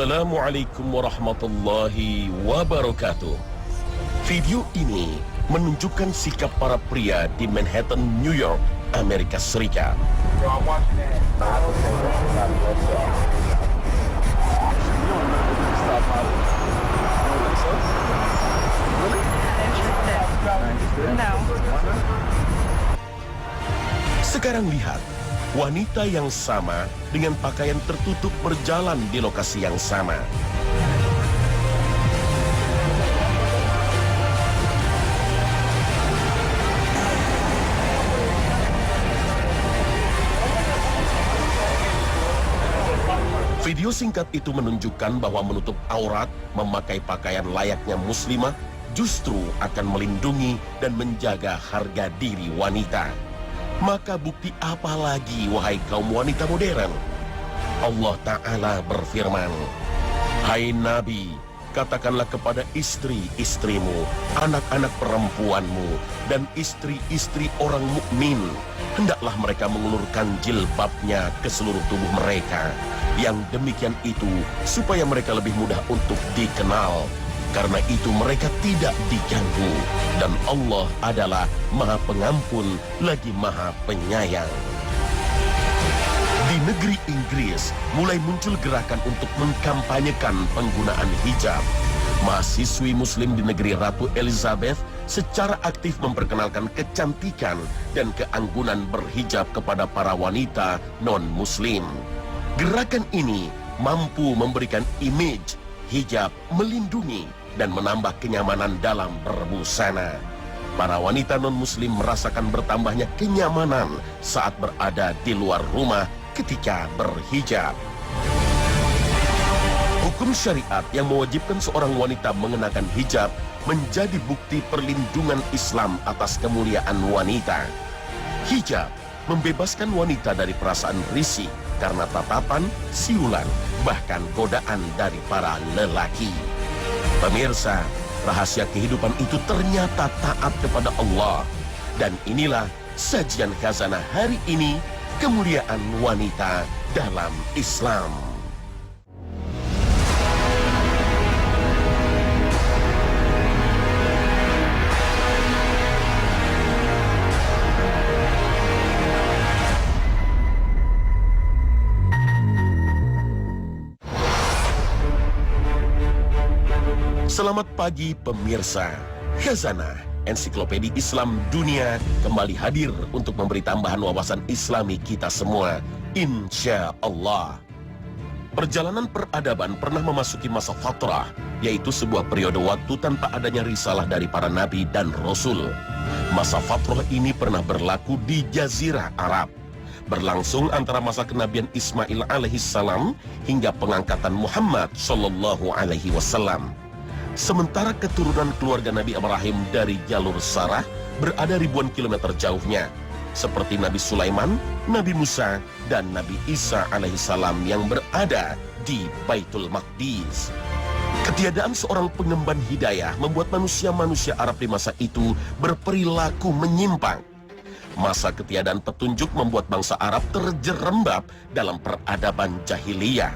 Assalamualaikum warahmatullahi wabarakatuh. Video ini menunjukkan sikap para pria di Manhattan, New York, Amerika Serikat. Sekarang lihat, wanita yang sama dengan pakaian tertutup berjalan di lokasi yang sama. Video singkat itu menunjukkan bahwa menutup aurat, memakai pakaian layaknya muslimah, justru akan melindungi dan menjaga harga diri wanita. Maka bukti apa lagi, wahai kaum wanita modern? Allah Ta'ala berfirman, "Hai Nabi, katakanlah kepada istri-istrimu, anak-anak perempuanmu, dan istri-istri orang mukmin, hendaklah mereka mengulurkan jilbabnya ke seluruh tubuh mereka. Yang demikian itu supaya mereka lebih mudah untuk dikenal. Karena itu mereka tidak diganggu, dan Allah adalah Maha Pengampun lagi Maha Penyayang." Di negeri Inggris mulai muncul gerakan untuk mengkampanyekan penggunaan hijab. Mahasiswi muslim di negeri Ratu Elizabeth secara aktif memperkenalkan kecantikan dan keanggunan berhijab kepada para wanita non-muslim. Gerakan ini mampu memberikan image hijab melindungi dan menambah kenyamanan dalam berbusana. Para wanita non-muslim merasakan bertambahnya kenyamanan saat berada di luar rumah ketika berhijab. Hukum syariat yang mewajibkan seorang wanita mengenakan hijab menjadi bukti perlindungan Islam atas kemuliaan wanita. Hijab membebaskan wanita dari perasaan risih karena tatapan, siulan, bahkan godaan dari para lelaki. Pemirsa, rahasia kehidupan itu ternyata taat kepada Allah. Dan inilah sajian khazanah hari ini, kemuliaan wanita dalam Islam. Selamat pagi pemirsa. Khazanah Ensiklopedia Islam Dunia kembali hadir untuk memberi tambahan wawasan Islami kita semua, insya Allah. Perjalanan peradaban pernah memasuki masa fatrah, yaitu sebuah periode waktu tanpa adanya risalah dari para nabi dan rasul. Masa fatrah ini pernah berlaku di Jazirah Arab, berlangsung antara masa kenabian Ismail alaihissalam hingga pengangkatan Muhammad sallallahu alaihi wasallam. Sementara keturunan keluarga Nabi Ibrahim dari jalur Sarah berada ribuan kilometer jauhnya, seperti Nabi Sulaiman, Nabi Musa, dan Nabi Isa alaihissalam yang berada di Baitul Maqdis. Ketiadaan seorang pengemban hidayah membuat manusia-manusia Arab di masa itu berperilaku menyimpang. Masa ketiadaan petunjuk membuat bangsa Arab terjerembab dalam peradaban jahiliyah.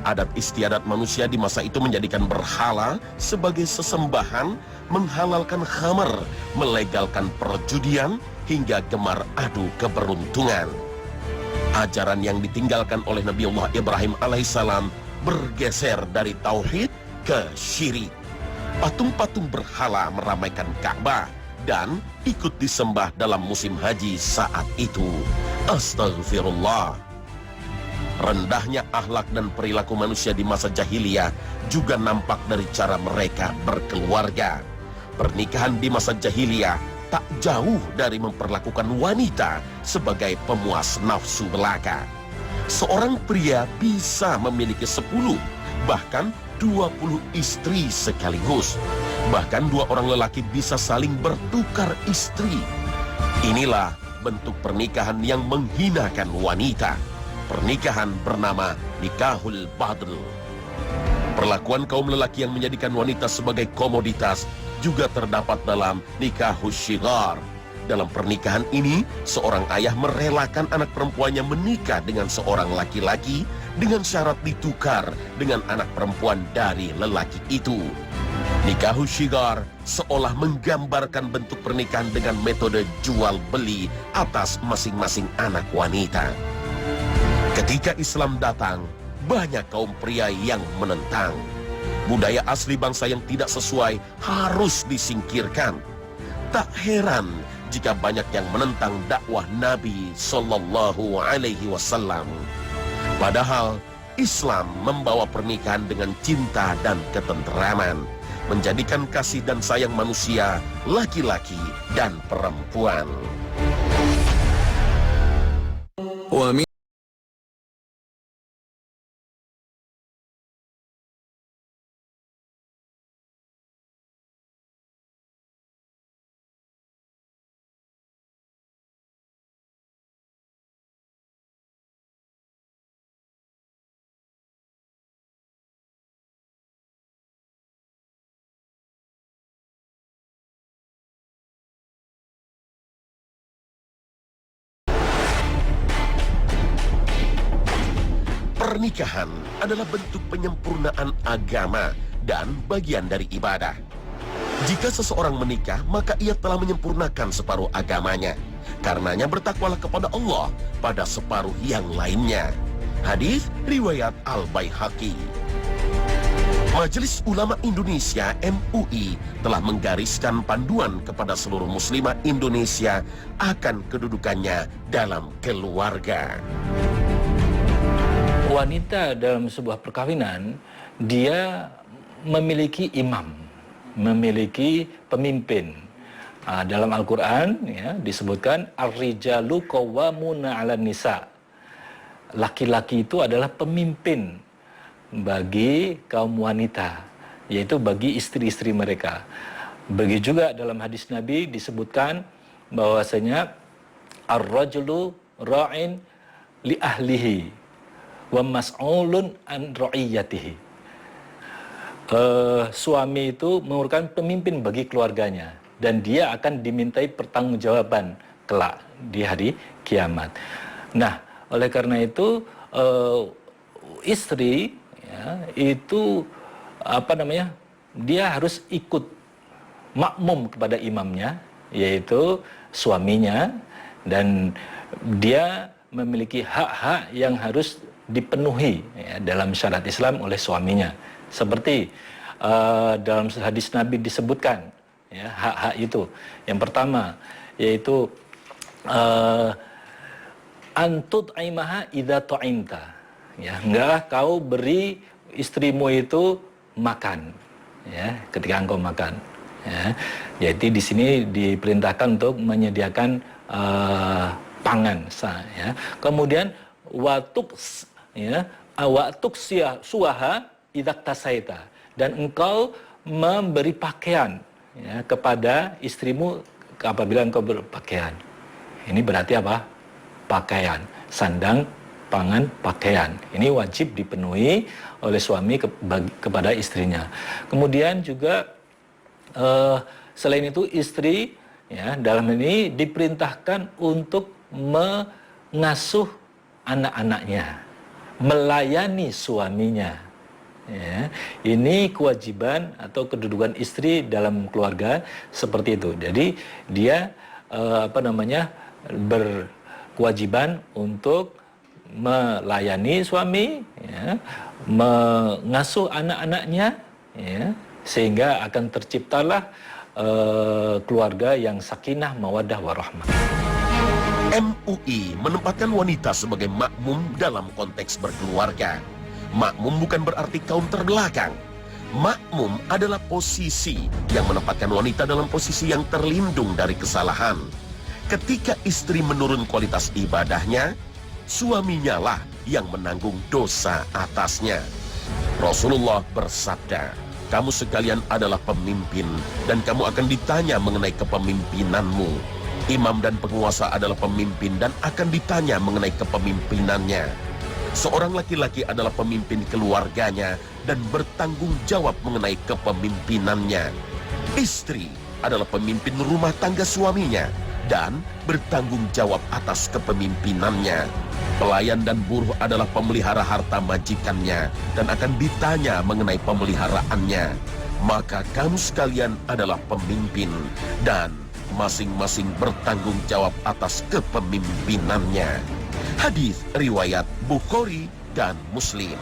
Adat istiadat manusia di masa itu menjadikan berhala sebagai sesembahan, menghalalkan khamar, melegalkan perjudian, hingga gemar adu keberuntungan. Ajaran yang ditinggalkan oleh Nabiullah Ibrahim alaihissalam bergeser dari tauhid ke syirik. Patung-patung berhala meramaikan Ka'bah dan ikut disembah dalam musim haji saat itu. Astagfirullah. Rendahnya akhlak dan perilaku manusia di masa jahiliyah juga nampak dari cara mereka berkeluarga. Pernikahan di masa jahiliyah tak jauh dari memperlakukan wanita sebagai pemuas nafsu belaka. Seorang pria bisa memiliki 10, bahkan 20 istri sekaligus. Bahkan 2 orang lelaki bisa saling bertukar istri. Inilah bentuk pernikahan yang menghinakan wanita. Pernikahan bernama Nikahul Badl. Perlakuan kaum lelaki yang menjadikan wanita sebagai komoditas juga terdapat dalam Nikahul Syigar. dalam pernikahan ini, seorang ayah merelakan anak perempuannya menikah dengan seorang laki-laki dengan syarat ditukar dengan anak perempuan dari lelaki itu. Nikahu syigar seolah menggambarkan bentuk pernikahan dengan metode jual-beli atas masing-masing anak wanita. Ketika Islam datang, banyak kaum pria yang menentang. Budaya asli bangsa yang tidak sesuai harus disingkirkan. Tak heran jika banyak yang menentang dakwah Nabi Sallallahu Alaihi Wasallam. Padahal Islam membawa pernikahan dengan cinta dan ketenteraman, menjadikan kasih dan sayang manusia, laki-laki dan perempuan. Pernikahan adalah bentuk penyempurnaan agama dan bagian dari ibadah. Jika seseorang menikah, maka ia telah menyempurnakan separuh agamanya. Karenanya bertakwalah kepada Allah pada separuh yang lainnya. Hadis riwayat Al-Baihaqi. Majelis Ulama Indonesia MUI telah menggariskan panduan kepada seluruh muslimah Indonesia akan kedudukannya dalam keluarga. Wanita dalam sebuah perkawinan, dia memiliki imam, memiliki pemimpin. Dalam Al-Quran ya, disebutkan ar-rijalu qawwamuna 'alan nisa. Laki-laki itu adalah pemimpin bagi kaum wanita, yaitu bagi istri-istri mereka. Begitu juga dalam hadis Nabi disebutkan bahwasanya ar-rajulu ra'in li ahlihi wa mas'ulun an ra'iyatihi. Suami itu merupakan pemimpin bagi keluarganya dan dia akan dimintai pertanggungjawaban kelak di hari kiamat. Nah, oleh karena itu istri ya, itu dia harus ikut makmum kepada imamnya, yaitu suaminya, dan dia memiliki hak-hak yang harus dipenuhi ya, dalam syariat Islam oleh suaminya. Seperti dalam hadis Nabi disebutkan ya, hak-hak itu. Yang pertama yaitu antut aimaha idza tu'inta. Ya, enggak kau beri istrimu itu makan ya, ketika engkau makan. Ya. Jadi di sini diperintahkan untuk menyediakan pangan ya. Kemudian watuk ya, awatuk suaha idak tasaita, dan engkau memberi pakaian ya, kepada istrimu apabila engkau berpakaian. Ini berarti apa? Pakaian, sandang, pangan, pakaian. Ini wajib dipenuhi oleh suami kepada istrinya. Kemudian juga selain itu istri ya, dalam ini diperintahkan untuk mengasuh anak-anaknya, melayani suaminya. Ya, ini kewajiban atau kedudukan istri dalam keluarga seperti itu. Jadi dia berkewajiban untuk melayani suami, ya, mengasuh anak-anaknya, ya, sehingga akan terciptalah keluarga yang sakinah, mawaddah, warahmah. MUI menempatkan wanita sebagai makmum dalam konteks berkeluarga. Makmum bukan berarti kaum terbelakang. Makmum adalah posisi yang menempatkan wanita dalam posisi yang terlindung dari kesalahan. Ketika istri menurun kualitas ibadahnya, suaminya lah yang menanggung dosa atasnya. Rasulullah bersabda, kamu sekalian adalah pemimpin dan kamu akan ditanya mengenai kepemimpinanmu. Imam dan penguasa adalah pemimpin dan akan ditanya mengenai kepemimpinannya. Seorang laki-laki adalah pemimpin keluarganya dan bertanggung jawab mengenai kepemimpinannya. Istri adalah pemimpin rumah tangga suaminya dan bertanggung jawab atas kepemimpinannya. Pelayan dan buruh adalah pemelihara harta majikannya dan akan ditanya mengenai pemeliharaannya. Maka kamu sekalian adalah pemimpin dan masing-masing bertanggung jawab atas kepemimpinannya. Hadis riwayat Bukhari dan Muslim.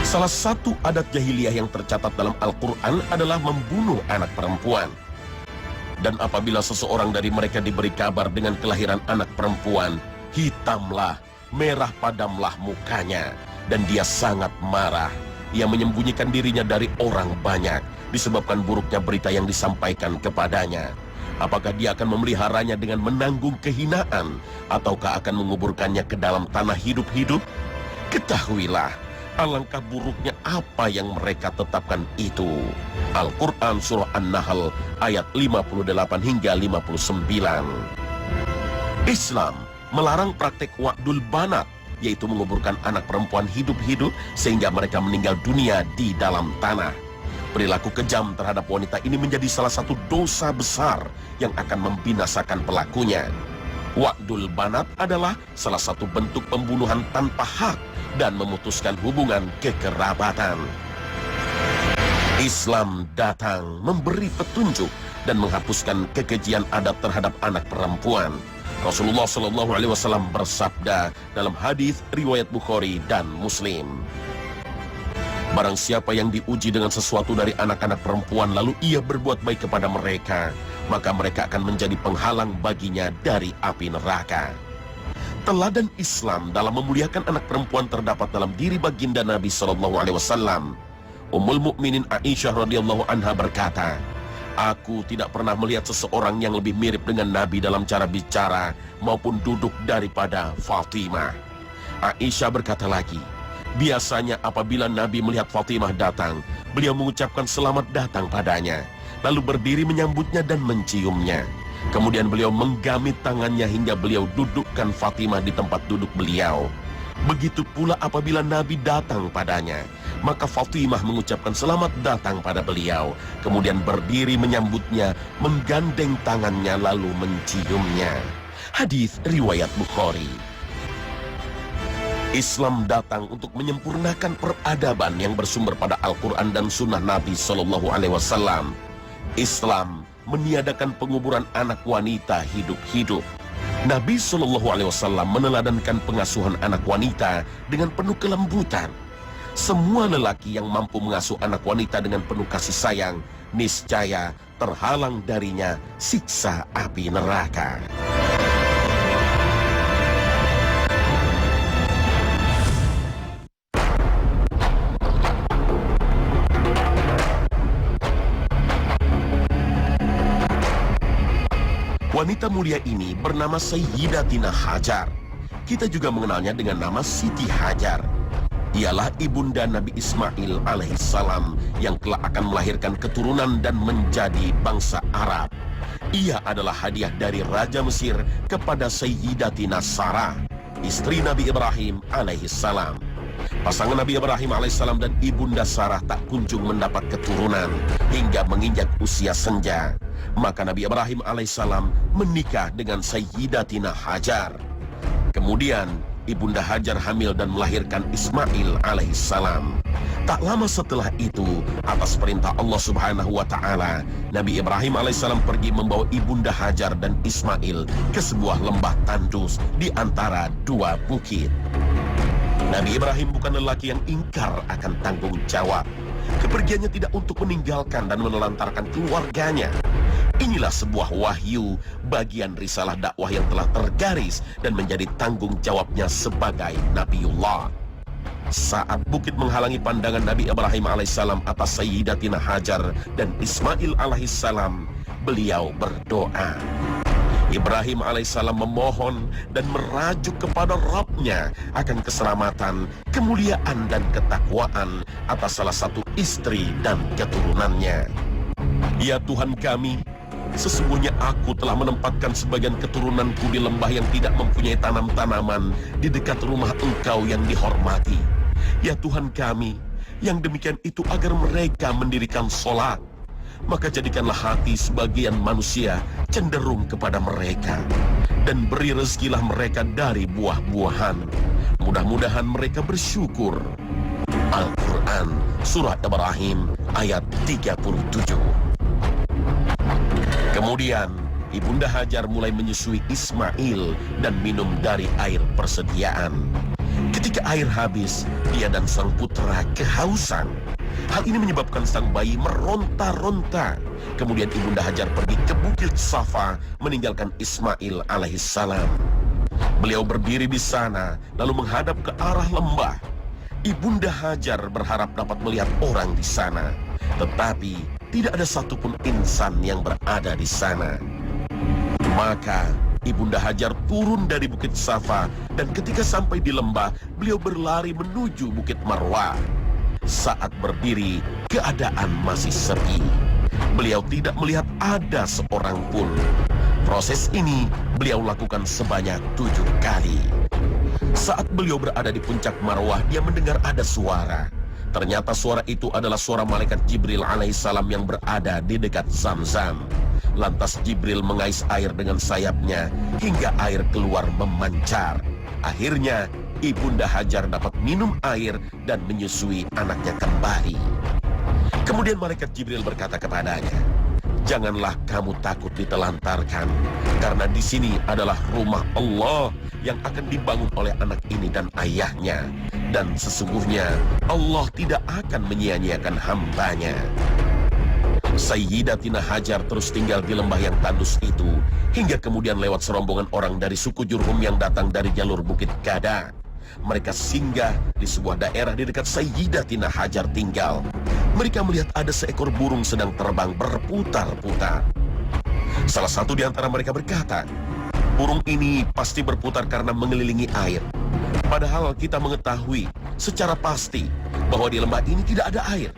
Salah satu adat jahiliyah yang tercatat dalam Al-Quran adalah membunuh anak perempuan. Dan apabila seseorang dari mereka diberi kabar dengan kelahiran anak perempuan, hitamlah, merah padamlah mukanya, dan dia sangat marah. Ia menyembunyikan dirinya dari orang banyak, disebabkan buruknya berita yang disampaikan kepadanya. Apakah dia akan memeliharanya dengan menanggung kehinaan, ataukah akan menguburkannya ke dalam tanah hidup-hidup? Ketahuilah, alangkah buruknya apa yang mereka tetapkan itu. Al-Quran Surah An-Nahl ayat 58 hingga 59. Islam melarang praktek wa'dul banat, yaitu menguburkan anak perempuan hidup-hidup sehingga mereka meninggal dunia di dalam tanah. Perilaku kejam terhadap wanita ini menjadi salah satu dosa besar yang akan membinasakan pelakunya. Wa'dul banat adalah salah satu bentuk pembunuhan tanpa hak dan memutuskan hubungan kekerabatan. Islam datang memberi petunjuk dan menghapuskan kekejian adat terhadap anak perempuan. Rasulullah SAW bersabda dalam hadis riwayat Bukhari dan Muslim, barang siapa yang diuji dengan sesuatu dari anak-anak perempuan lalu ia berbuat baik kepada mereka, maka mereka akan menjadi penghalang baginya dari api neraka. Teladan Islam dalam memuliakan anak perempuan terdapat dalam diri baginda Nabi SAW. Ummul Mukminin Aisyah radhiyallahu anha berkata, aku tidak pernah melihat seseorang yang lebih mirip dengan Nabi dalam cara bicara maupun duduk daripada Fatimah. Aisyah berkata lagi, biasanya apabila Nabi melihat Fatimah datang, beliau mengucapkan selamat datang padanya, lalu berdiri menyambutnya dan menciumnya. Kemudian beliau menggamit tangannya hingga beliau dudukkan Fatimah di tempat duduk beliau. Begitu pula apabila Nabi datang padanya, maka Fatimah mengucapkan selamat datang pada beliau, kemudian berdiri menyambutnya, menggandeng tangannya lalu menciumnya. Hadis riwayat Bukhari. Islam datang untuk menyempurnakan peradaban yang bersumber pada Al-Quran dan Sunnah Nabi SAW. Islam meniadakan penguburan anak wanita hidup-hidup. Nabi SAW meneladankan pengasuhan anak wanita dengan penuh kelembutan. Semua lelaki yang mampu mengasuh anak wanita dengan penuh kasih sayang, niscaya terhalang darinya siksa api neraka. Wanita mulia ini bernama Sayyidatina Hajar. Kita juga mengenalnya dengan nama Siti Hajar. Ialah ibunda Nabi Ismail alaihissalam yang kelak akan melahirkan keturunan dan menjadi bangsa Arab. Ia adalah hadiah dari Raja Mesir kepada Sayyidatina Sarah, istri Nabi Ibrahim alaihissalam. Pasangan Nabi Ibrahim alaihissalam dan ibunda Sarah tak kunjung mendapat keturunan hingga menginjak usia senja. Maka Nabi Ibrahim alaihissalam menikah dengan Sayyidatina Hajar. Kemudian ibunda Hajar hamil dan melahirkan Ismail alaihissalam. Tak lama setelah itu, atas perintah Allah Subhanahu wa Ta'ala, Nabi Ibrahim alaihissalam pergi membawa ibunda Hajar dan Ismail ke sebuah lembah tandus di antara dua bukit. Nabi Ibrahim bukan lelaki yang ingkar akan tanggung jawab. Kepergiannya tidak untuk meninggalkan dan menelantarkan keluarganya. Inilah sebuah wahyu, bagian risalah dakwah yang telah tergaris dan menjadi tanggung jawabnya sebagai Nabiullah. Saat bukit menghalangi pandangan Nabi Ibrahim alaihissalam atas Sayyidatina Hajar dan Ismail alaihissalam, beliau berdoa. Ibrahim alaihissalam memohon dan merajuk kepada Rabb-Nya akan keselamatan, kemuliaan dan ketakwaan atas salah satu istri dan keturunannya. Ya Tuhan kami, sesungguhnya aku telah menempatkan sebagian keturunanku di lembah yang tidak mempunyai tanam-tanaman di dekat rumah Engkau yang dihormati. Ya Tuhan kami, yang demikian itu agar mereka mendirikan sholat. maka jadikanlah hati sebagian manusia cenderung kepada mereka, dan beri rezekilah mereka dari buah-buahan. Mudah-mudahan mereka bersyukur. Al-Quran, Surah Ibrahim, ayat 37. Kemudian, Ibunda Hajar mulai menyusui Ismail dan minum dari air persediaan. Ketika air habis, dia dan sang putra kehausan. Hal ini menyebabkan sang bayi meronta-ronta. Kemudian Ibunda Hajar pergi ke Bukit Safa meninggalkan Ismail alaihissalam. Beliau berdiri di sana lalu menghadap ke arah lembah. Ibunda Hajar berharap dapat melihat orang di sana, tetapi tidak ada satupun insan yang berada di sana. Maka Ibunda Hajar turun dari Bukit Safa, dan ketika sampai di lembah, beliau berlari menuju Bukit Marwah. Saat berdiri, keadaan masih sepi. Beliau tidak melihat ada seorang pun. Proses ini beliau lakukan sebanyak 7 kali. Saat beliau berada di puncak Marwah, dia mendengar ada suara. Ternyata suara itu adalah suara malaikat Jibril alaihissalam yang berada di dekat Zamzam. Lantas Jibril mengais air dengan sayapnya hingga air keluar memancar. Akhirnya Ibunda Hajar dapat minum air dan menyusui anaknya kembali. Kemudian malaikat Jibril berkata kepadanya, "Janganlah kamu takut ditelantarkan, karena di sini adalah rumah Allah yang akan dibangun oleh anak ini dan ayahnya. Dan sesungguhnya Allah tidak akan menyia-nyiakan hambanya." Sayyidatina Hajar terus tinggal di lembah yang tandus itu, hingga kemudian lewat serombongan orang dari suku Jurhum yang datang dari jalur Bukit Gada. Mereka singgah di sebuah daerah di dekat Sayyidatina Hajar tinggal. Mereka melihat ada seekor burung sedang terbang berputar-putar. Salah satu di antara mereka berkata, "Burung ini pasti berputar karena mengelilingi air. Padahal kita mengetahui secara pasti bahwa di lembah ini tidak ada air."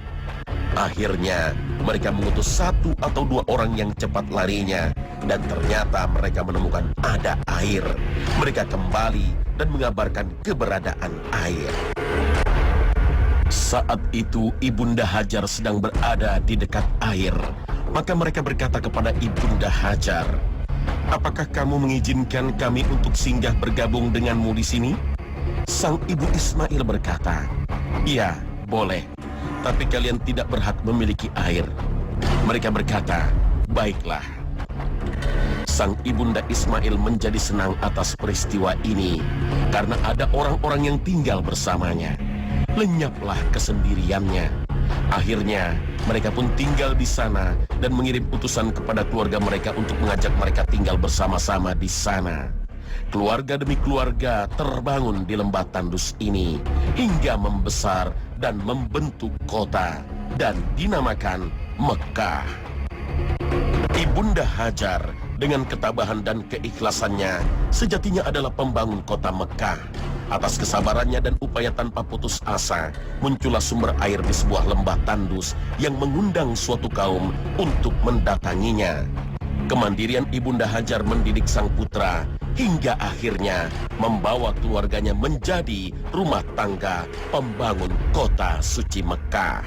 Akhirnya mereka mengutus 1 atau 2 orang yang cepat larinya, dan ternyata mereka menemukan ada air. Mereka kembali dan mengabarkan keberadaan air. Saat itu Ibunda Hajar sedang berada di dekat air. Maka mereka berkata kepada Ibunda Hajar, "Apakah kamu mengizinkan kami untuk singgah bergabung denganmu di sini?" Sang ibu Ismail berkata, "Iya, boleh. Tapi kalian tidak berhak memiliki air." Mereka berkata, "Baiklah." Sang ibunda Ismail menjadi senang atas peristiwa ini, karena ada orang-orang yang tinggal bersamanya. Lenyaplah kesendiriannya. Akhirnya mereka pun tinggal di sana dan mengirim utusan kepada keluarga mereka untuk mengajak mereka tinggal bersama-sama di sana. Keluarga demi keluarga terbangun di lembah tandus ini hingga membesar dan membentuk kota dan dinamakan Mekah. Ibunda Hajar dengan ketabahan dan keikhlasannya sejatinya adalah pembangun kota Mekah. Atas kesabarannya dan upaya tanpa putus asa, muncullah sumber air di sebuah lembah tandus yang mengundang suatu kaum untuk mendatanginya. Kemandirian Ibunda Hajar mendidik sang putra hingga akhirnya membawa keluarganya menjadi rumah tangga pembangun kota suci Mekah.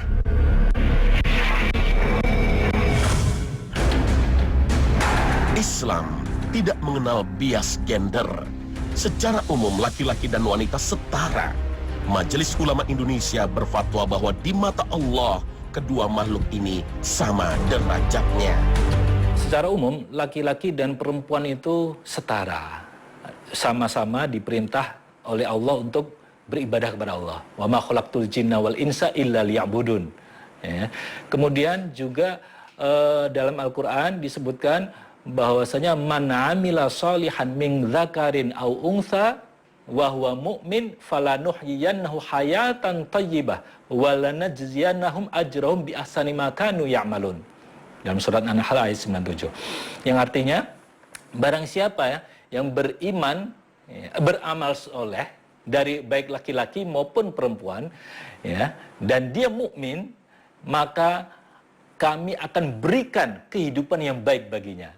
Islam tidak mengenal bias gender. Secara umum laki-laki dan wanita setara. Majelis Ulama Indonesia berfatwa bahwa di mata Allah kedua makhluk ini sama derajatnya. Secara umum laki-laki dan perempuan itu setara. Sama-sama diperintah oleh Allah untuk beribadah kepada Allah. Wa ma khalaqtul jinna wal insa illa liya'budun. Ya. Kemudian juga dalam Al-Qur'an disebutkan bahwasanya man 'amila shalihan min dzakarin aw untha wa huwa mu'min falanuhyiyannahu hayatan thayyibah wa lanajziyannahum ajrahum bi ahsani ma kanu ya'malun. Dalam surat An-Nahl ayat 97. Yang artinya barang siapa ya yang beriman, beramal soleh dari baik laki-laki maupun perempuan, ya, dan dia mukmin, maka kami akan berikan kehidupan yang baik baginya,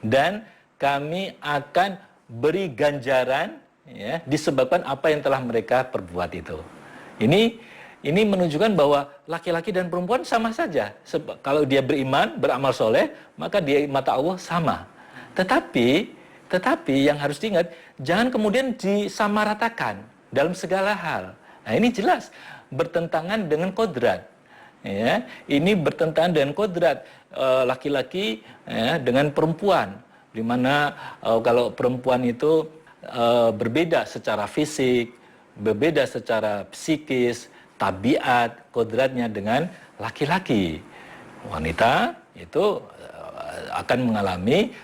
dan kami akan beri ganjaran, ya, disebabkan apa yang telah mereka perbuat itu. Ini ini menunjukkan bahwa laki-laki dan perempuan sama saja. Kalau dia beriman, beramal soleh, maka dia mata Allah sama. Tetapi yang harus diingat, jangan kemudian disamaratakan dalam segala hal. Nah, ini jelas bertentangan dengan kodrat. Ya, ini bertentangan dengan kodrat laki-laki dengan perempuan, di mana kalau perempuan itu berbeda secara fisik, berbeda secara psikis, tabiat, kodratnya dengan laki-laki. Wanita itu akan mengalami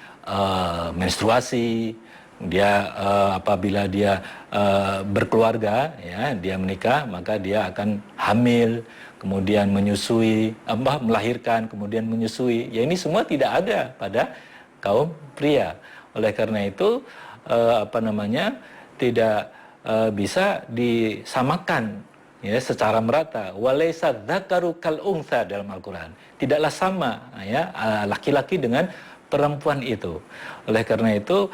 menstruasi. Dia apabila dia berkeluarga, ya, dia menikah, maka dia akan hamil, kemudian menyusui, melahirkan, kemudian menyusui. Ya, ini semua tidak ada pada kaum pria. Oleh karena itu tidak bisa disamakan, ya, secara merata. Walaysa dzakaru kal untha dalam Al-Qur'an. Tidaklah sama, ya, laki-laki dengan perempuan itu. Oleh karena itu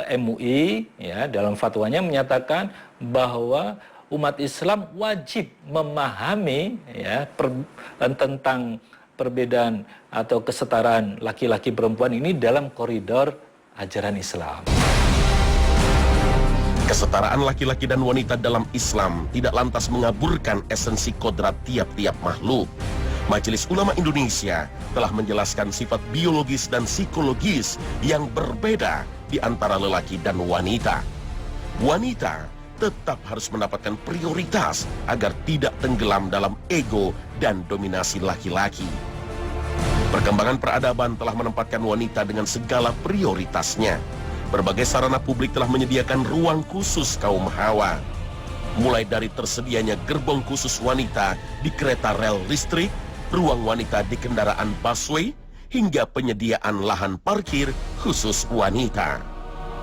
MUI, ya, dalam fatwanya menyatakan bahwa umat Islam wajib memahami, ya, tentang perbedaan atau kesetaraan laki-laki perempuan ini dalam koridor ajaran Islam. Kesetaraan laki-laki dan wanita dalam Islam tidak lantas mengaburkan esensi kodrat tiap-tiap makhluk. Majelis Ulama Indonesia telah menjelaskan sifat biologis dan psikologis yang berbeda di antara lelaki dan wanita. Wanita tetap harus mendapatkan prioritas agar tidak tenggelam dalam ego dan dominasi laki-laki. Perkembangan peradaban telah menempatkan wanita dengan segala prioritasnya. Berbagai sarana publik telah menyediakan ruang khusus kaum hawa. Mulai dari tersedianya gerbong khusus wanita di kereta rel listrik, ruang wanita di kendaraan busway, hingga penyediaan lahan parkir khusus wanita.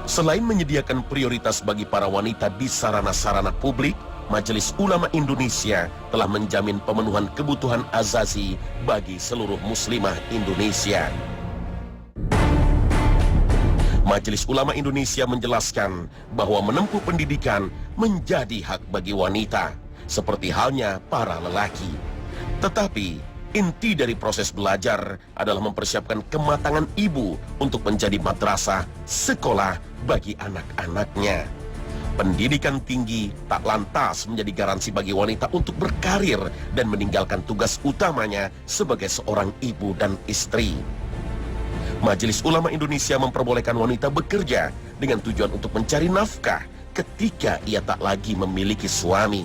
Selain menyediakan prioritas bagi para wanita di sarana-sarana publik, Majelis Ulama Indonesia telah menjamin pemenuhan kebutuhan azazi bagi seluruh muslimah Indonesia. Majelis Ulama Indonesia menjelaskan bahwa menempuh pendidikan menjadi hak bagi wanita, seperti halnya para lelaki. Tetapi, inti dari proses belajar adalah mempersiapkan kematangan ibu untuk menjadi madrasah, sekolah bagi anak-anaknya. Pendidikan tinggi tak lantas menjadi garansi bagi wanita untuk berkarir dan meninggalkan tugas utamanya sebagai seorang ibu dan istri. Majelis Ulama Indonesia memperbolehkan wanita bekerja dengan tujuan untuk mencari nafkah ketika ia tak lagi memiliki suami.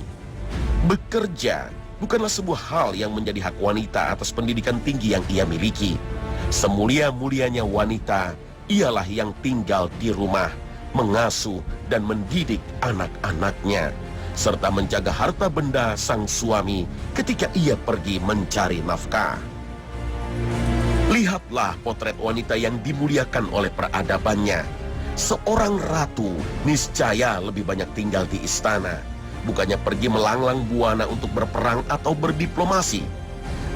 Bekerja bukanlah sebuah hal yang menjadi hak wanita atas pendidikan tinggi yang ia miliki. Semulia-mulianya wanita ialah yang tinggal di rumah, mengasuh dan mendidik anak-anaknya, serta menjaga harta benda sang suami ketika ia pergi mencari nafkah. Lihatlah potret wanita yang dimuliakan oleh peradabannya. Seorang ratu niscaya lebih banyak tinggal di istana, bukannya pergi melanglang buana untuk berperang atau berdiplomasi.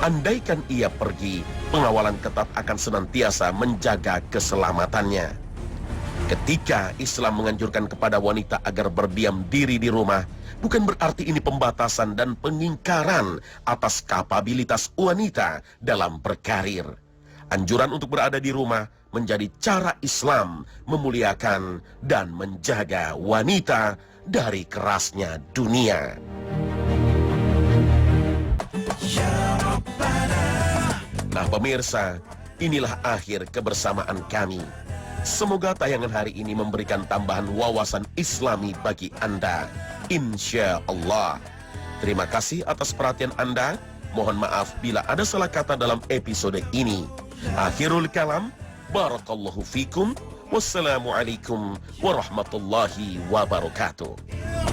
Andaikan ia pergi, pengawalan ketat akan senantiasa menjaga keselamatannya. Ketika Islam menganjurkan kepada wanita agar berdiam diri di rumah, bukan berarti ini pembatasan dan pengingkaran atas kapabilitas wanita dalam berkarir. Anjuran untuk berada di rumah menjadi cara Islam memuliakan dan menjaga wanita dari kerasnya dunia. Nah pemirsa, inilah akhir kebersamaan kami. Semoga tayangan hari ini memberikan tambahan wawasan Islami bagi Anda, insya Allah. Terima kasih atas perhatian Anda. Mohon maaf bila ada salah kata dalam episode ini. Akhirul kalam, barakallahu fikum, wassalamualaikum warahmatullahi wabarakatuh.